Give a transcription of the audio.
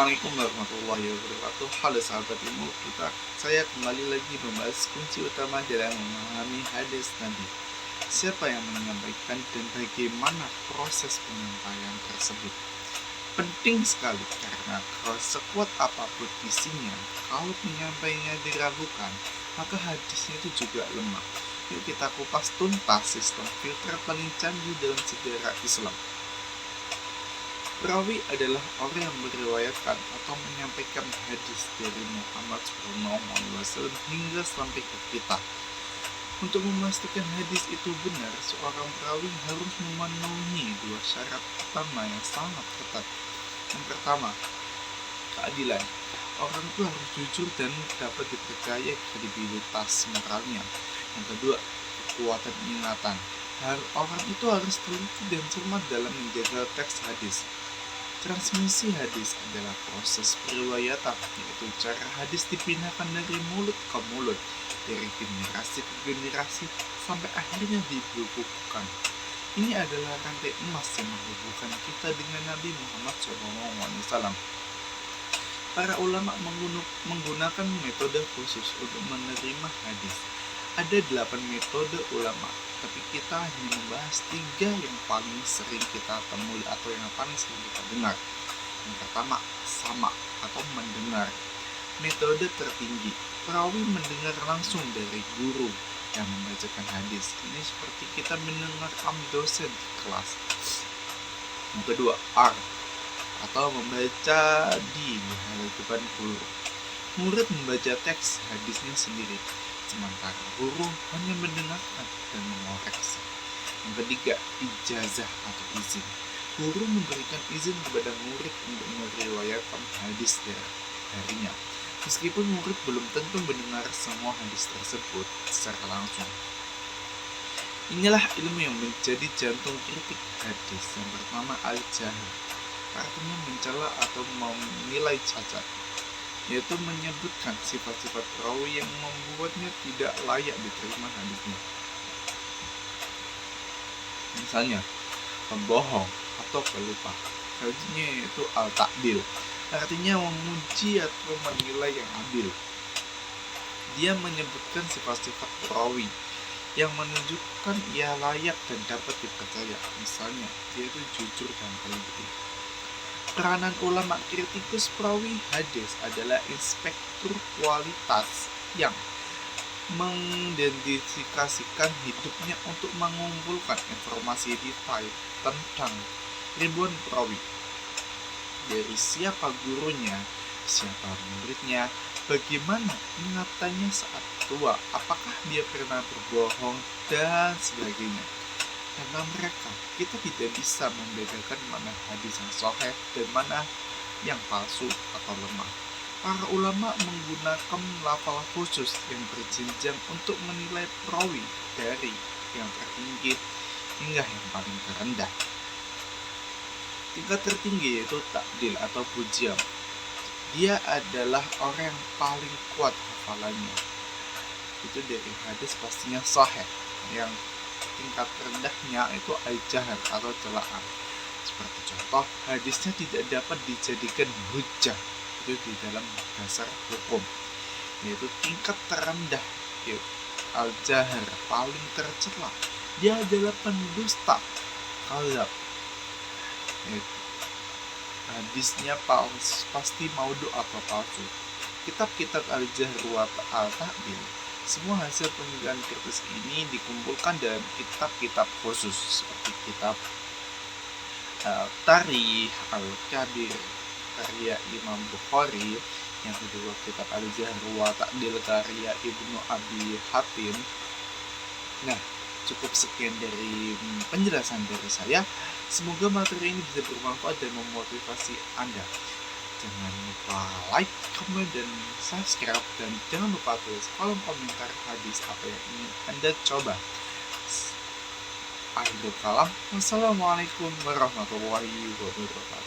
Assalamualaikum warahmatullahi wabarakatuh. Halo sahabat ilmu, saya kembali lagi membahas kunci utama dalam memahami hadis Nabi. Siapa yang menyampaikan dan bagaimana proses penyampaian tersebut? Penting sekali karena kalau sekuat apapun isinya, kalau penyampaiannya diragukan, maka hadisnya itu juga lemah. Yuk kita kupas tuntas sistem filter paling canggih dalam sejarah Islam. Perawi adalah orang yang meriwayatkan atau menyampaikan hadis dari Muhammad SAW hingga sampai ke kita. Untuk memastikan hadis itu benar, seorang perawi harus memenuhi dua syarat utama yang sangat ketat. Yang pertama, keadilan. Orang itu harus jujur dan dapat dipercaya kredibilitas moralnya. Yang kedua, kekuatan ingatan. Orang itu harus teliti dan cermat dalam menjaga teks hadis. Transmisi hadis adalah proses periwayatan, yaitu cara hadis dipindahkan dari mulut ke mulut, dari generasi ke generasi, sampai akhirnya dibukukan. Ini adalah rantai emas yang menghubungkan kita dengan Nabi Muhammad SAW. Para ulama menggunakan metode khusus untuk menerima hadis. Ada 8 metode ulama, tapi kita hanya membahas 3 yang paling sering kita temui atau yang paling sering kita dengar. Yang pertama, sama atau mendengar. Metode tertinggi, perawi mendengar langsung dari guru yang membacakan hadis. Ini seperti kita mendengarkan dosen di kelas. Yang kedua, R atau membaca di hadapan guru. Murid membaca teks hadisnya sendiri, sementara guru hanya mendengarkan dan mengoreksi. Yang ketiga, ijazah atau izin. Guru memberikan izin kepada murid untuk meriwayatkan hadis darinya, meskipun murid belum tentu mendengar semua hadis tersebut secara langsung. Inilah ilmu yang menjadi jantung kritik hadis. Yang pertama, al-jahl, artinya mencela atau menilai cacat, yaitu menyebutkan sifat-sifat perawi yang membuatnya tidak layak diterima hadisnya. Misalnya, pembohong atau pelupa. Artinya yaitu al-ta'dil, artinya memuji atau menilai yang adil. Dia menyebutkan sifat-sifat perawi yang menunjukkan ia layak dan dapat dipercaya. Misalnya, dia itu jujur dan teliti. Peranan ulama kritikus perawi hadis adalah inspektur kualitas yang mengidentifikasikan hidupnya untuk mengumpulkan informasi detail tentang ribuan perawi. Dari siapa gurunya, siapa muridnya, bagaimana ingatannya saat tua, apakah dia pernah berbohong, dan sebagainya. Karena mereka, kita tidak bisa membedakan mana hadis yang sahih dan mana yang palsu atau lemah. Para ulama menggunakan lafal khusus yang berjenjang untuk menilai perawi, dari yang tertinggi hingga yang paling terendah. Tingkat tertinggi yaitu takdil atau pujian. Dia adalah orang yang paling kuat hafalannya. Itu dari hadis pastinya sahih. Yang tingkat rendahnya itu al-jahl atau celaan. Seperti contoh, hadisnya tidak dapat dijadikan hujjah, itu di dalam dasar hukum, yaitu tingkat terendah, yaitu al-jahl, paling tercela. Dia adalah pendusta, kadzab. Hadisnya pasti maudhu atau palsu. Kitab-kitab al-jahl wa al-ta'dil, semua hasil penelitian kritis ini dikumpulkan dalam kitab-kitab khusus seperti kitab Tarikh Al-Kabir karya Imam Bukhari, yang kedua kitab Al-Jahl wa Ta'dil karya Ibnu Abi Hatim. Nah, cukup sekian dari penjelasan dari saya. Semoga materi ini bisa bermanfaat dan memotivasi Anda. Jangan lupa like, comment, dan subscribe, dan jangan lupa tulis kolom komentar hadis apa yang ingin Anda coba. Akhirul kalam, wassalamualaikum warahmatullahi wabarakatuh.